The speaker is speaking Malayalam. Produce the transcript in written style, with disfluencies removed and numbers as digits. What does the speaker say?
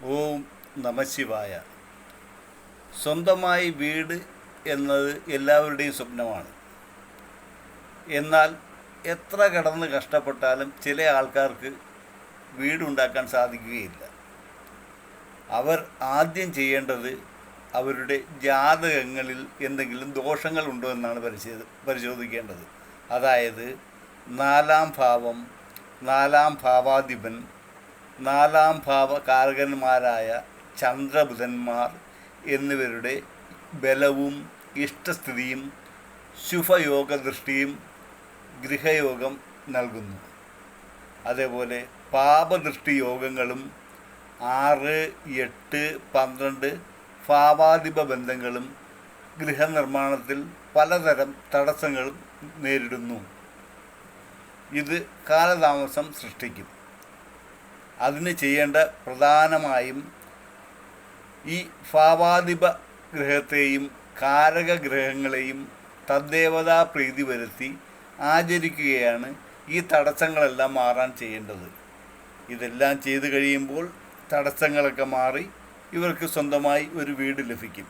ഓം നമഃശിവായ. സ്വന്തമായി വീട് എന്നത് എല്ലാവരുടെയും സ്വപ്നമാണ്. എന്നാൽ എത്ര കടന്ന് കഷ്ടപ്പെട്ടാലും ചില ആൾക്കാർക്ക് വീടുണ്ടാക്കാൻ സാധിക്കുകയില്ല. അവർ ആദ്യം ചെയ്യേണ്ടത് അവരുടെ ജാതകങ്ങളിൽ എന്തെങ്കിലും ദോഷങ്ങളുണ്ടോ എന്നാണ് പരിശോധിക്കേണ്ടത്. അതായത് 4-ാം ഭാവം, 4-ാം ഭാവാധിപൻ, 4-ാം ഭാവകാരകന്മാരായ ചന്ദ്രബുധന്മാർ എന്നിവരുടെ ബലവും ഇഷ്ടസ്ഥിതിയും ശുഭയോഗദൃഷ്ടിയും ഗൃഹയോഗം നൽകുന്നു. അതേപോലെ പാപദൃഷ്ടി യോഗങ്ങളും 6, 8, 12 ഭാവാധിപ ബന്ധങ്ങളും ഗൃഹനിർമ്മാണത്തിൽ പലതരം തടസ്സങ്ങളും നേരിടുന്നു. ഇത് കാലതാമസം സൃഷ്ടിക്കും. അതിന് ചെയ്യേണ്ട പ്രധാനമായും ഈ ഭാവാധിപ ഗ്രഹത്തെയും കാരകഗ്രഹങ്ങളെയും തദ്ദേവതാ പ്രീതി വരുത്തി ആചരിക്കുകയാണ് ഈ തടസ്സങ്ങളെല്ലാം മാറാൻ ചെയ്യേണ്ടത്. ഇതെല്ലാം ചെയ്തു കഴിയുമ്പോൾ തടസ്സങ്ങളൊക്കെ മാറി ഇവർക്ക് സ്വന്തമായി ഒരു വീട് ലഭിക്കും.